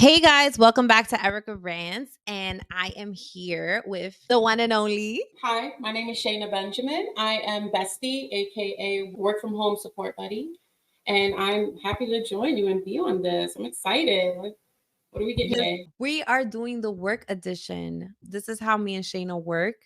Hey guys, welcome back to Erica Rants, and I am here with the one and only. Hi, my name is Shaina Benjamin. I am Bestie, aka Work from Home Support Buddy, and I'm happy to join you and be on this. I'm excited. What are we getting Yes, today? we are doing the work edition. This is how me and Shayna work.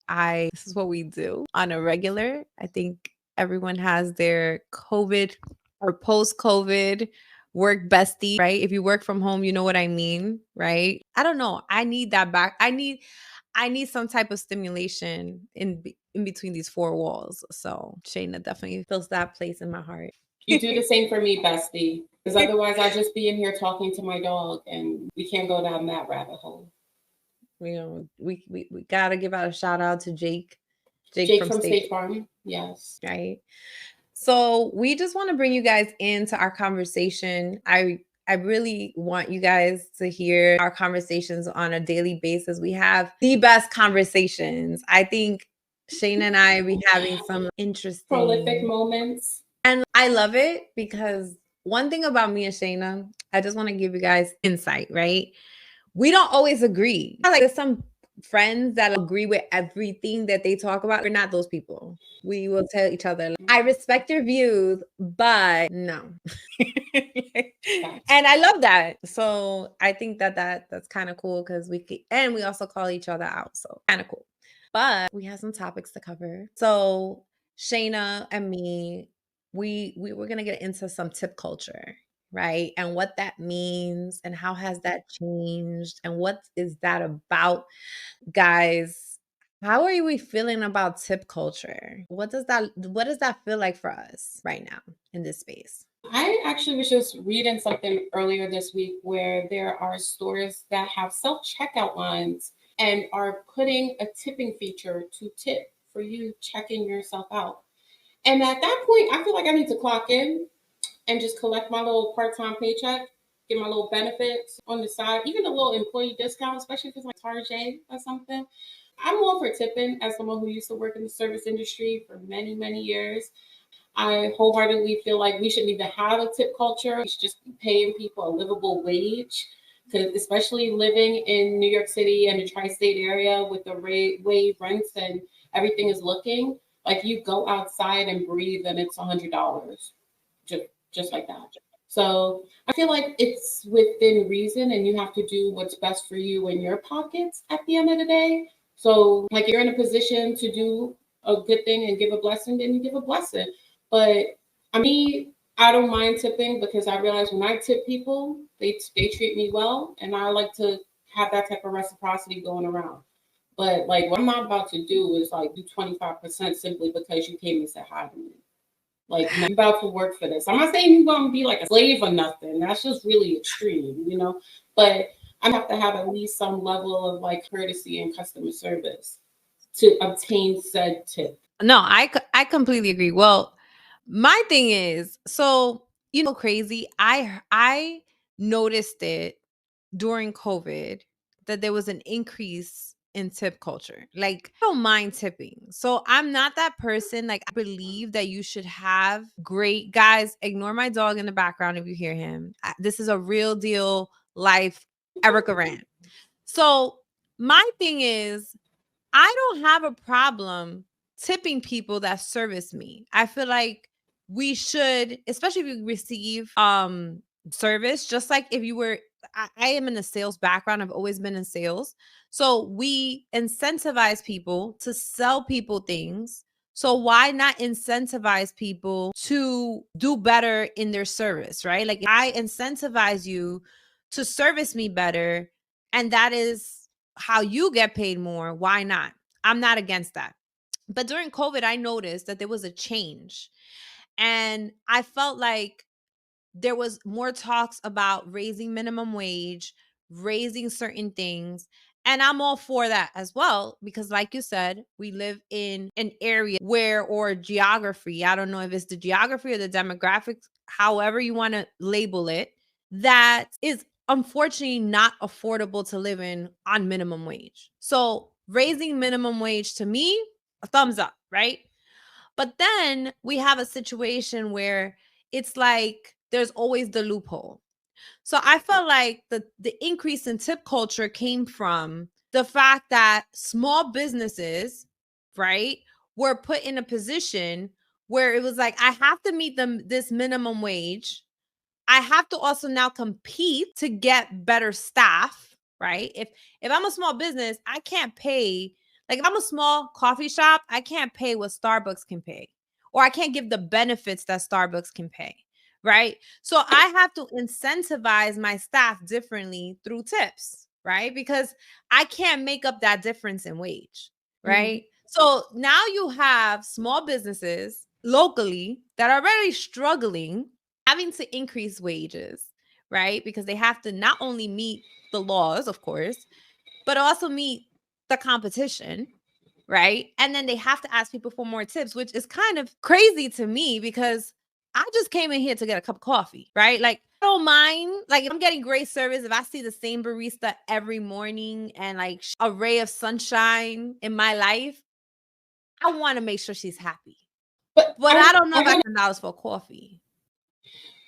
This is what we do on a regular. I think everyone has their COVID or post-COVID work bestie, right? If you work from home, you know what I mean, right? I don't know. I need that back. I need some type of stimulation in between these four walls. So Shayna definitely fills that place in my heart. You do the same for me, Bestie, because otherwise I'll just be in here talking to my dog, and we can't go down that rabbit hole. We gotta give out a shout out to Jake. Jake Jake from from State, State Farm, yes. right? So we just want to bring you guys into our conversation. I really want you guys to hear our conversations on a daily basis. We have the best conversations. I think Shane and I be having some Prolific interesting, moments. and I love it because one thing about me and Shayna, I just want to give you guys insight, right? We don't always agree. Like there's some friends that agree with everything that they talk about. We're not those people. We will tell each other, I respect your views, but no. And I love that. So I think that's kind of cool because and we also call each other out. So kind of cool. But we have some topics to cover. So Shayna and me, we were gonna get into some tip culture, right? And what that means and how has that changed and what is that about? Guys, how are we feeling about tip culture? What does that feel like for us right now in this space? I actually was just reading something earlier this week where there are stores that have self checkout lines and are putting a tipping feature to tip for you checking yourself out. And at that point, I feel like I need to clock in and just collect my little part time paycheck, get my little benefits on the side, even a little employee discount, especially if it's like Target or something. I'm all for tipping as someone who used to work in the service industry for many, many years. I wholeheartedly feel like we shouldn't even have a tip culture. We should just be paying people a livable wage. Because especially living in New York City and the tri-state area with the way rents and everything is looking, like you go outside and breathe and it's $100, just like that. So I feel like it's within reason, and you have to do what's best for you in your pockets at the end of the day. So like you're in a position to do a good thing and give a blessing, then you give a blessing. But I don't mind tipping because I realize when I tip people, they treat me well, and I like to have that type of reciprocity going around. But like what I'm not about to do is like do 25% simply because you came and said hi to me. Like no, you about to work for this. I'm not saying you want to be like a slave or nothing. That's just really extreme. But I have to have at least some level of like courtesy and customer service to obtain said tip. No, I completely agree. Well, my thing is, so crazy. I noticed it during COVID that there was an increase in tip culture. Like, I don't mind tipping. So I'm not that person. Like, I believe that you should have great guys. Ignore my dog in the background if you hear him. This is a real deal life Erica Rant. So my thing is, I don't have a problem tipping people that service me. I feel like we should, especially if you receive service, just like if you were I am in a sales background. I've always been in sales. So we incentivize people to sell people things. So why not incentivize people to do better in their service, right? Like I incentivize you to service me better, and that is how you get paid more. Why not? I'm not against that. But during COVID, I noticed that there was a change. And I felt like there was more talks about raising minimum wage, raising certain things. And I'm all for that as well, because like you said, we live in an area where, or geography, I don't know if it's the geography or the demographics, however you want to label it, that is unfortunately not affordable to live in on minimum wage. So raising minimum wage to me, a thumbs up, right? But then we have a situation where it's like there's always the loophole. So I felt like the increase in tip culture came from the fact that small businesses, right, were put in a position where it was like, I have to meet them this minimum wage. I have to also now compete to get better staff, right? If I'm a small business, I can't pay, like if I'm a small coffee shop, I can't pay what Starbucks can pay. Or I can't give the benefits that Starbucks can pay, right? So I have to incentivize my staff differently through tips, right? Because I can't make up that difference in wage, Mhm. right? So now you have small businesses locally that are already struggling, having to increase wages, right? Because they have to not only meet the laws, of course, but also meet the competition, right? And then they have to ask people for more tips, which is kind of crazy to me because I just came in here to get a cup of coffee, right? Like, I don't mind. Like, if I'm getting great service, if I see the same barista every morning and like a ray of sunshine in my life, I want to make sure she's happy. But But I don't know if I can $10 for coffee.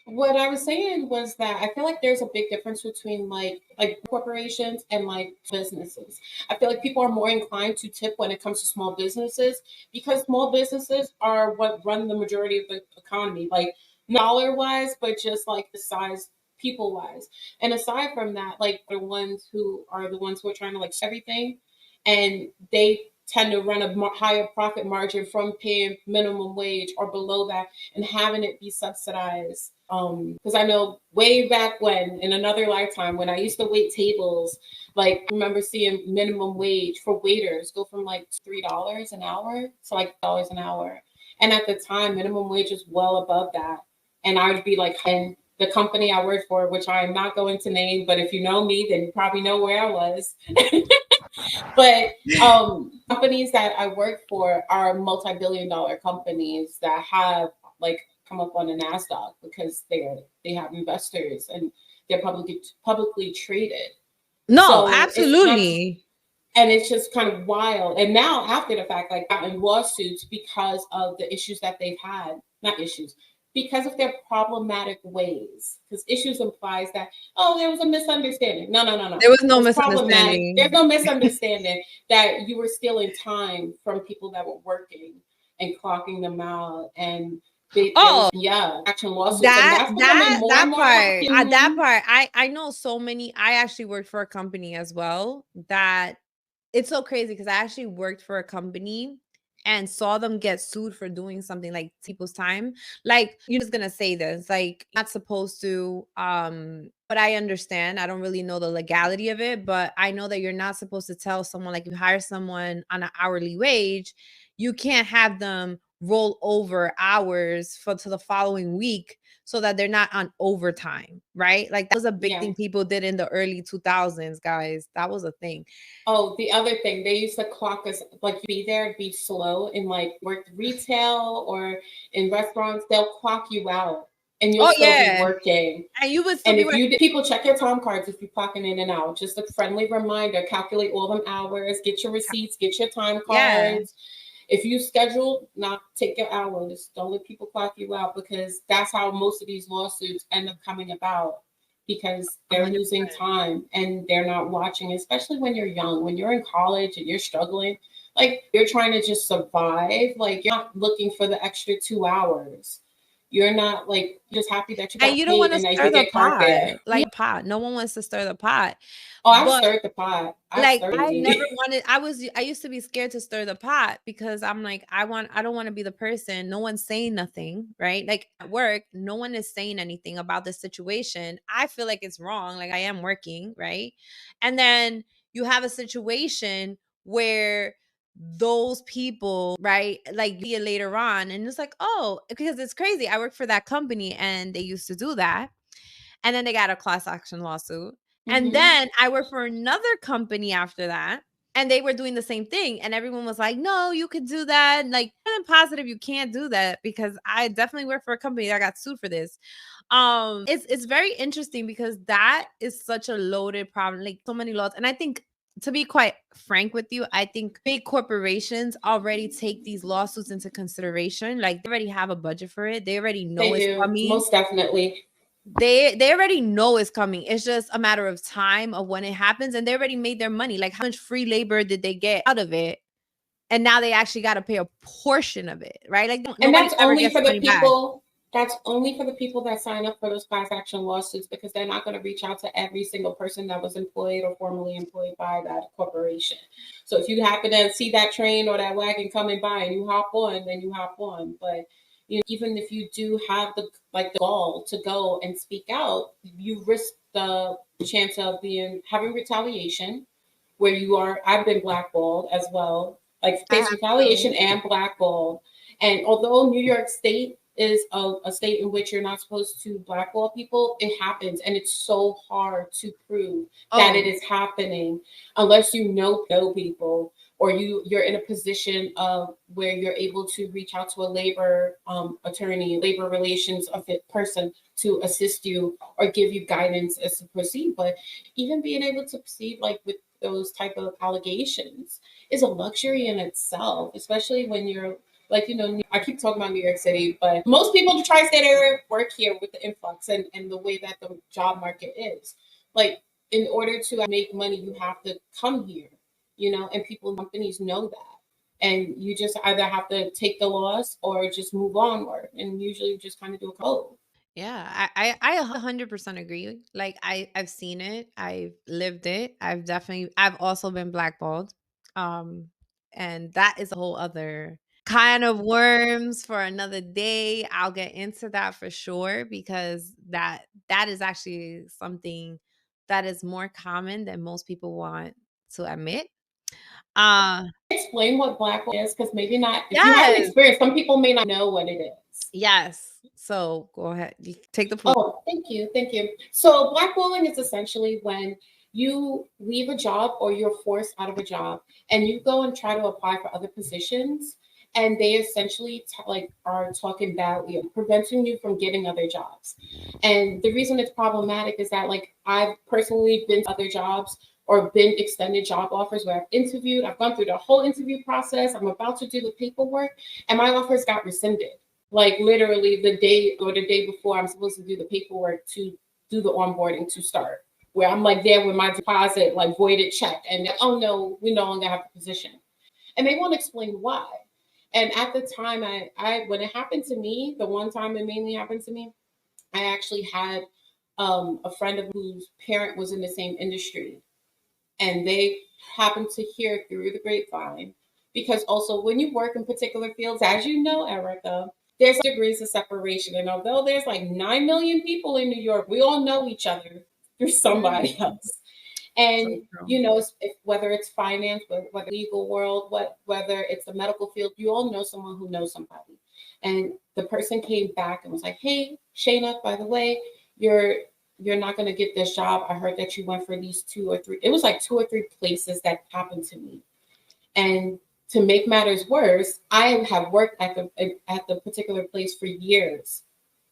what I was saying was that I feel like there's a big difference between like corporations and like businesses. I feel like people are more inclined to tip when it comes to small businesses because small businesses are what run the majority of the economy, like dollar wise, but just like the size people wise. And aside from that, like the ones who are trying to like everything, and they tend to run a higher profit margin from paying minimum wage or below that and having it be subsidized. Because I know way back when, in another lifetime, when I used to wait tables, like I remember seeing minimum wage for waiters go from like $3 an hour to like dollars an hour, and at the time, minimum wage was well above that. And I would be like, and the company I worked for, which I am not going to name, but if you know me, then you probably know where I was. But companies that I work for are multi-billion-dollar companies that have like come up on the Nasdaq because they have investors and they're publicly traded. No, So it's not, absolutely. and it's just kind of wild. And now after the fact, like gotten lawsuits because of the issues that they've had, not issues, because of their problematic ways. Because issues implies that, oh, there was a misunderstanding. No, no, no, no. There was no It's problematic. There's misunderstanding. no misunderstanding that you were stealing time from people that were working and clocking them out. And there was, Oh, yeah, action lawsuits. And that that's becoming that more and that more part, that common. part, I know so many. I actually worked for a company as well that it's so crazy because I actually worked for a company and saw them get sued for doing something like people's time. Like, you're just gonna say this, like, not supposed to, but I understand. I don't really know the legality of it, but I know that you're not supposed to tell someone, like, you hire someone on an hourly wage, you can't have them roll over hours for to the following week so that they're not on overtime, right? Like, that was a big Yeah. thing people did in the early 2000s, guys. That was a thing. Oh, the other thing, they used to clock us like be there, be slow, and like work retail or in restaurants, they'll clock you out and you'll Oh, still be yeah, working. and you would still And be if working. you people check your time cards if you're clocking in and out, just a friendly reminder, calculate all them hours, get your receipts, get your time Yeah, cards. If you schedule, not take your hours. Don't let people clock you out because that's how most of these lawsuits end up coming about because they're losing 100%. time and they're not watching, especially when you're young, when you're in college and you're struggling, like you're trying to just survive, like you're not looking for the extra 2 hours. You're not like just happy that you And got you don't paid wanna and that you stir could the get pot, carpet. Yeah. like, pot. No one wants to stir the pot. Oh, I've But, stirred the pot. I've like, I certainly. never wanted I used to be scared to stir the pot because I'm like, I don't wanna be the person, no one's saying nothing, right? Like, at work, no one is saying anything about the situation. I feel like it's wrong, like, I am working, right? And then you have a situation where those people, right, like, see it later on, and it's like, "Oh," because it's crazy. I work for that company, and they used to do that, and then they got a class action lawsuit. And Hmm. then I worked for another company after that, and they were doing the same thing. And everyone was like, no, you could do that. And like, I'm positive you can't do that because I definitely work for a company that got sued for this. It's very interesting because that is such a loaded problem, like so many laws. And I think, to be quite frank with you, I think big corporations already take these lawsuits into consideration. Like, they already have a budget for it. They already know They it's do, coming. most definitely. They already know it's coming. It's just a matter of time of when it happens, and they already made their money. Like, how much free labor did they get out of it? And now they actually got to pay a portion of it, right? Like, And nobody ever gets the money back. that's only for the people that sign up for those class action lawsuits, because they're not going to reach out to every single person that was employed or formerly employed by that corporation. So if you happen to see that train or that wagon coming by and you hop on, then you hop on. But even if you do have the gall to go and speak out, you risk the chance of being having retaliation, where you are. I've been blackballed as well, like I face have retaliation to. and blackballed. And although New York State is a state in which you're not supposed to blackball people, it happens, and it's so hard to prove that it Oh, is happening unless you know people, or you're in a position of where you're able to reach out to a labor attorney, labor relations of it person to assist you or give you guidance as to proceed. But even being able to proceed like with those type of allegations is a luxury in itself, especially when you're like, I keep talking about New York City, but most people in the tri-state area work here with the influx and the way that the job market is. Like, in order to make money, you have to come here, and people, companies know that. And you just either have to take the loss or just move onward. And usually you just kind of do a code. yeah. I 100% agree. Like, I've seen it. I've lived it. I've also been blackballed. Um, and that is a whole other kind of worms for another day. I'll get into that for sure, because that is actually something that is more common than most people want to admit. Uh Explain what black is, because maybe not, if you haven't yes. experienced, some people may not know what it is. Yes. So go ahead. You take the floor. Oh, thank you. Thank you. So, blackballing is essentially when you leave a job or you're forced out of a job and you go and try to apply for other positions, and they essentially like are talking badly, preventing you from getting other jobs. And the reason it's problematic is that, like, I've personally been to other jobs or been extended job offers where I've interviewed, I've gone through the whole interview process, I'm about to do the paperwork, and my offers got rescinded, like literally the day or the day before I'm supposed to do the paperwork to do the onboarding to start. Where I'm like there with my deposit, like voided check, and like, oh no, we no longer have the position. And they won't explain why. And at the time, I when it happened to me, the one time it mainly happened to me, I actually had a friend of whose parent was in the same industry, and they happened to hear through the grapevine. Because also, when you work in particular fields, as you know, Erica, there's degrees of separation. And although there's like 9 million people in New York, we all know each other through somebody Mhm. else. So And, true. whether it's finance, whether legal world, whether it's the medical field, you all know someone who knows somebody. And the person came back and was like, hey, Shaina, by the way, you're you're not going to get this job. I heard that you went for these two or three. It was like two or three places that happened to me. And to make matters worse, I have worked at the particular place for years.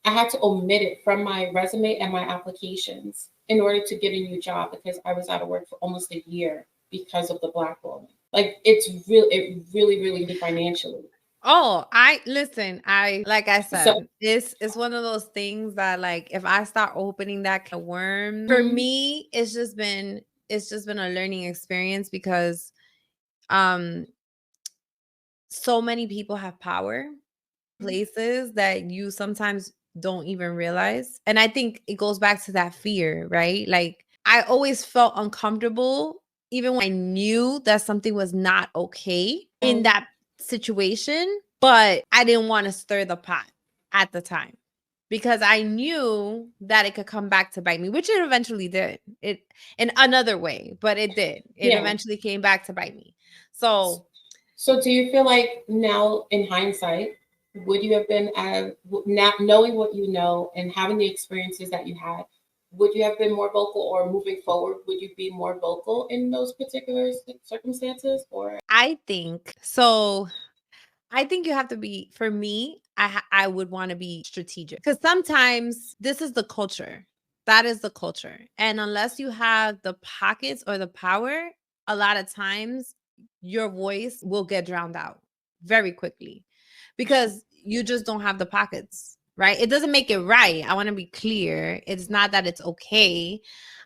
I had to omit it from my resume and my applications in order to get a new job, because I was out of work for almost a year because of the blackballing. Like, it really, really financially. Oh, I listen, I like I So, said, it's one of those things that, like, if I start opening that can of worms, for mhm, me, it's just been a learning experience, because um so many people have power places that you sometimes don't even realize. And I think it goes back to that fear, right? Like, I always felt uncomfortable even when I knew that something was not okay in um, that situation, but I didn't want to stir the pot at the time, because I knew that it could come back to bite me, which it eventually did. It in another way, but it did. It yeah. eventually came back to bite me. So So, do you feel like now, in hindsight, would you have been, now knowing what you know and having the experiences that you had, would you have been more vocal, or moving forward, would you be more vocal in those particular circumstances? Or I think you have to be, for me, I would wanna be strategic, because sometimes this is the culture. That is the culture, and unless you have the pockets or the power, a lot of times your voice will get drowned out very quickly, because you just don't have the pockets. right? It doesn't make it right. I want to be clear. It's not that it's okay.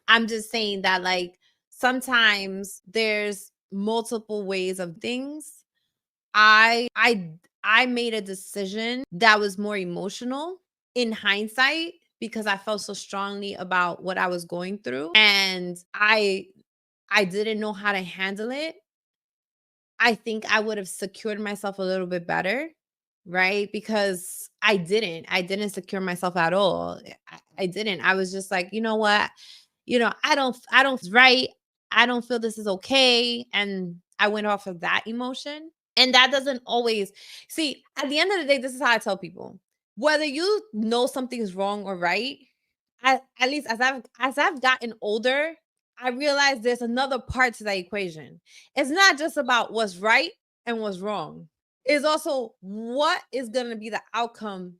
I'm just saying that, like, sometimes there's multiple ways of things. I made a decision that was more emotional in hindsight because I felt so strongly about what I was going through, and I didn't know how to handle it. I think I would have secured myself a little bit better, right? Because I didn't secure myself at all. I didn't. I was just like, you know what? I don't right. I don't feel this is okay. And I went off of that emotion. And that doesn't always see, at the end of the day, this is how I tell people. Whether you know something's wrong or right, at least as I've gotten older, I realize there's another part to that equation. It's not just about what's right and what's wrong. It's also what is going to be the outcome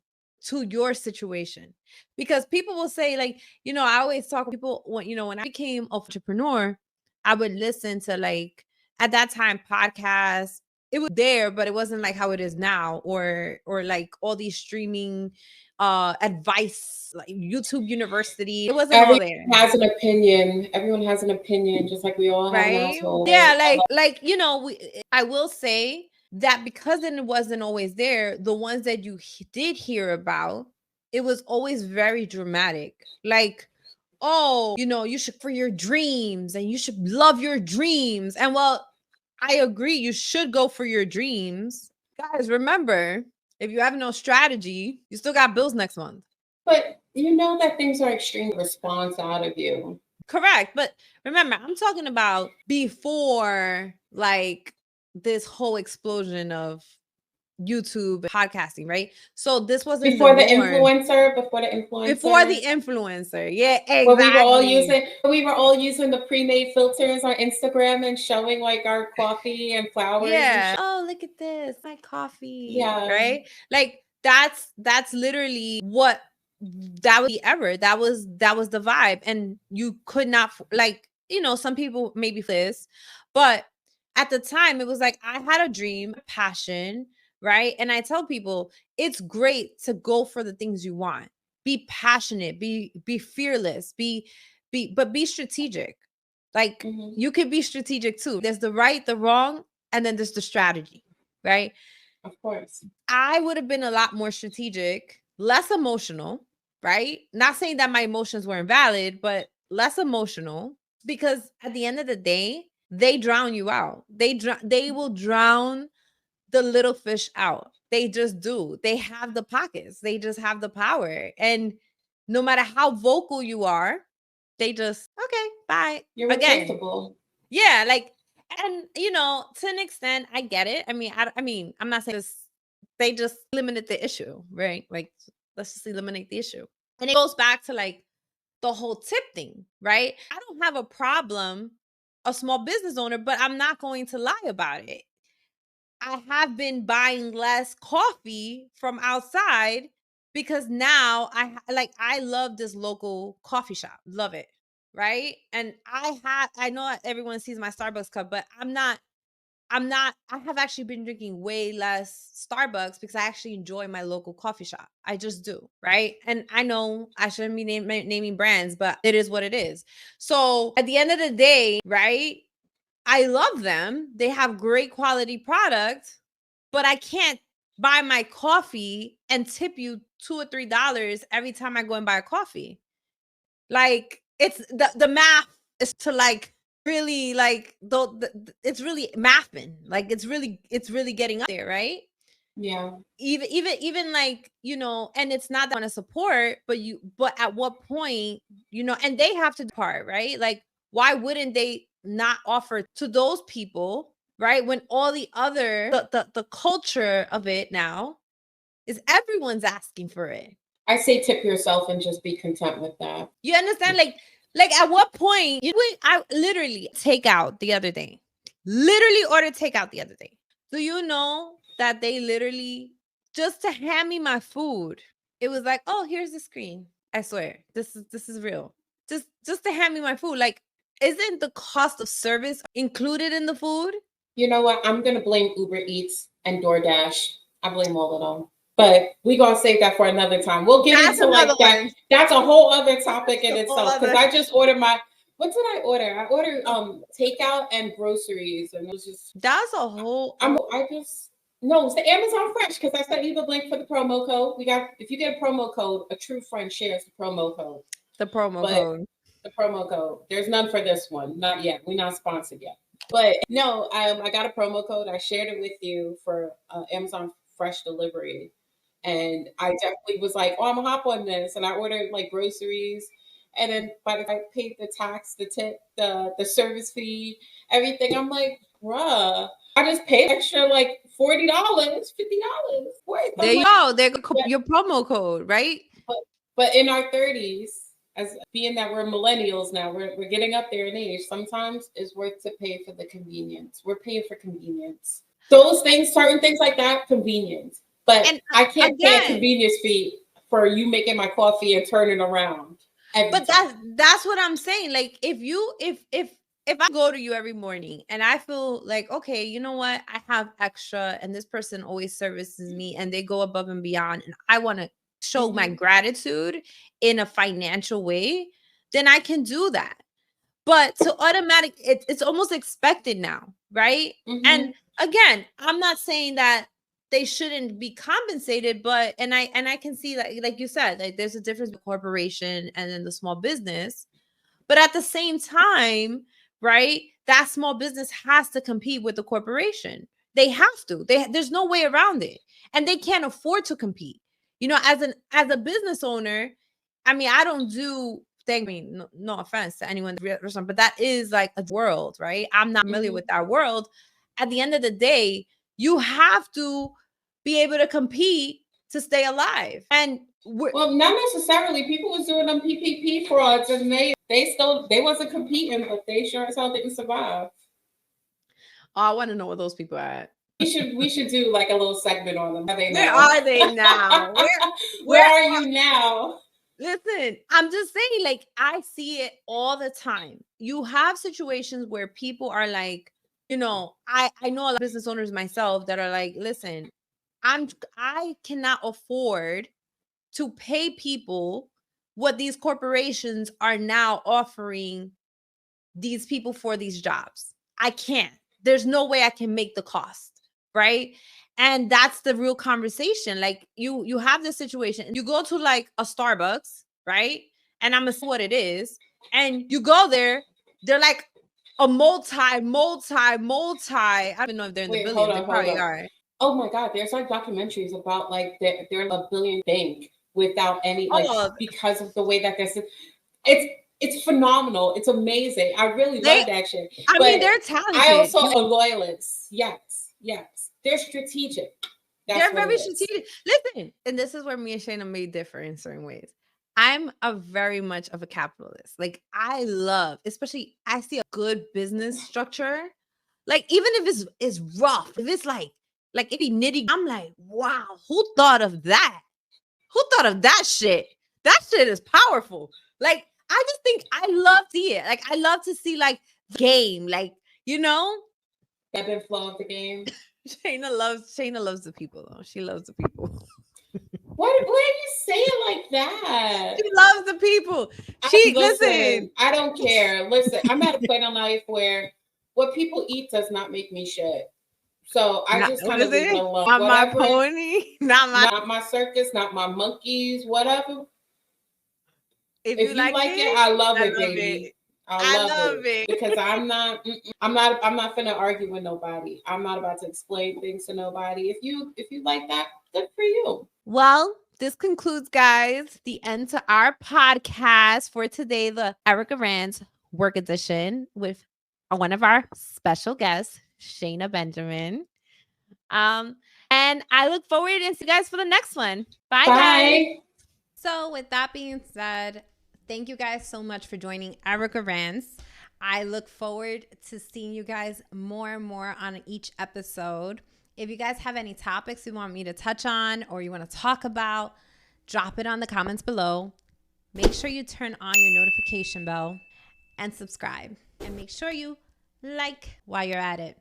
to your situation. Because people will say, like, I always talk to people when I became an entrepreneur, I would listen to, like, at that time, podcasts. It was there, but it wasn't like how it is now, or like all these streaming advice, like YouTube University. It wasn't all Everyone there. has an opinion. Everyone has an opinion, just like we all have an Right? asshole. Yeah, I will say that because it wasn't always there, the ones that you did hear about, it was always very dramatic. Like, oh, you should for your dreams and you should love your dreams. And well, I agree, you should go for your dreams. Guys, remember, if you have no strategy, you still got bills next month. But you know that things are extreme response out of you. Correct. But remember, I'm talking about before, like, this whole explosion of YouTube podcasting, right? So this wasn't the Before the norm. influencer, before the influencer. Before the influencer. Yeah, Where exactly. we were all using the pre-made filters on Instagram and showing like our coffee and flowers and Yeah. shit. Oh, look at this. My coffee. Yeah. Right? Like, that's literally what that was the ever. That was the vibe. And you could not, like, some people maybe this, but at the time it was like I had a dream, a passion, right? And I tell people it's great to go for the things you want. Be passionate, be fearless, but be strategic. Like, you could be strategic too. There's the right, the wrong, and then there's the strategy, right? Of course. I would have been a lot more strategic, less emotional, right? Not saying that my emotions weren't valid, but less emotional, because at the end of the day, they drown you out. They will drown the little fish out. They just do. They have the pockets. They just have the power. And no matter how vocal you are, they just, okay, bye. You're Again. replaceable. Yeah, like, and to an extent, I get it. I mean, I'm not saying they just eliminate the issue, right? Like, let's just eliminate the issue. And it goes back to, like, the whole tip thing, right? I don't have a problem, a small business owner, but I'm not going to lie about it. I have been buying less coffee from outside because now I love this local coffee shop. Love it. Right? And I know everyone sees my Starbucks cup, but I have actually been drinking way less Starbucks because I actually enjoy my local coffee shop. I just do, right? And I know I shouldn't be naming brands, but it is what it is. So at the end of the day, right? I love them. They have great quality product, but I can't buy my coffee and tip you $2 or $3 every time I go and buy a coffee. Like, it's the math is to, like, really, like, it's really mathing. Like, it's really getting up there, right? Yeah. Even like, and it's not that I want to support, but at what point, and they have to do part, right? Like, why wouldn't they not offer to those people, right? When all the other the culture of it now is everyone's asking for it. I say tip yourself and just be content with that. You understand? Like, at what point I literally take out the other day. Literally ordered takeout the other day. Do you know that they literally, just to hand me my food, it was like, oh, here's the screen. I swear, this is real. Just to hand me my food. Like, isn't the cost of service included in the food? You know what? I'm gonna blame Uber Eats and DoorDash. I blame all of them. But we gonna save that for another time. We'll get That's into like another that. one. That's a whole other topic in That's a whole itself. Because other. I just ordered my. What did I order? I ordered takeout and groceries, and it was just. That's a whole. I just no, it's the Amazon Fresh because I sent you the link for the promo code. We got if you get a promo code, a true friend shares the promo code. The promo But code. the promo code, there's none for this one, not yet. We're not sponsored yet. But no, I got a promo code. I shared it with you for Amazon Fresh delivery, and I definitely was like, "Oh, I'm gonna hop on this," and I ordered like groceries. And then by the time I paid the tax, the tip, the service fee, everything, I'm like, bruh, I just paid extra like $40, $50 for it. There I'm you like, go. There but, your promo code, right? but in our 30s, as being that we're millennials now, we're getting up there in age. Sometimes it's worth to pay for the convenience. We're paying for convenience. Those things, certain things like that, convenient. But And I can't pay a again, convenience fee for you making my coffee and turning around. but that's what I'm saying. Like if I go to you every morning and I feel like, okay, you know what, I have extra and this person always services me and they go above and beyond and I want to show my gratitude in a financial way, then I can do that. But to automatic, it's almost expected now, right? And again, I'm not saying that they shouldn't be compensated, but and I can see like you said, like there's a difference between corporation and then the small business. But at the same time, right, that small business has to compete with the corporation. They have to. There's no way around it. And they can't afford to compete. You know, as a business owner, I mean, I don't do thank me, no offense to anyone, but that is like a world, right? I'm not familiar with that world. At the end of the day, you have to be able to compete to stay alive. And well, not necessarily. People was doing them PPP frauds, and they wasn't competing, but they sure as hell didn't survive. Oh, I want to know where those people are at. We should do like a little segment on them. Where are they now? Where are you now? Listen, I'm just saying, like, I see it all the time. You have situations where people are like, you know, I know a lot of business owners myself that are like, listen, I cannot afford to pay people what these corporations are now offering these people for these jobs. I can't. There's no way I can make the cost, right? And that's the real conversation. Like you have this situation, you go to like a Starbucks, right? And I'm assuming what it is, and you go there, they're like a multi. I don't even know if they're in the Wait, hold billions. They on, hold probably on. are. Oh my God, there's like documentaries about like they're a billion bank without any like Oh, because of the way that it's phenomenal. It's amazing. I really they love that shit. I mean, But they're I talented. also a loyalist. Yes, yes. They're strategic. That's They're what very it is. strategic. Listen, and this is where me and Shayna may differ in certain ways. I'm a very much of a capitalist. Like I love, especially I see a good business structure. Like even if it's rough, if it's like it be nitty, I'm like, wow, who thought of that? Who thought of that shit? That shit is powerful. Like I just think I love to see it. Like I love to see like the game, like you know. Ebb and flow of the game. Shayna loves the people though. She loves the people. What are you saying like that? She loves the people. She listen. I don't care. Listen, I'm at a point in life where what people eat does not make me shit. So I Not just what kind is of leave it it? alone. Not my Whatever, pony. not my circus, not my monkeys, whatever. If you If you like like it, it, I love I it, love baby. it. I I love love it it. because I'm not finna argue with nobody. I'm not about to explain things to nobody. If you like that, good for you. Well, this concludes, guys, the end to our podcast for today, the Erica Rants Work Edition with one of our special guests, Shaina Benjamin. Um, and I look forward to see you guys for the next one. Bye, guys. Bye. So, with that being said, thank you guys so much for joining Erica Rants. I look forward to seeing you guys more and more on each episode. If you guys have any topics you want me to touch on or you want to talk about, drop it on the comments below. Make sure you turn on your notification bell and subscribe. And make sure you like while you're at it.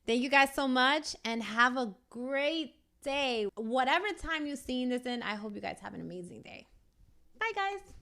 Thank you guys so much and have a great day. Whatever time you're seeing this in, I hope you guys have an amazing day. Bye, guys.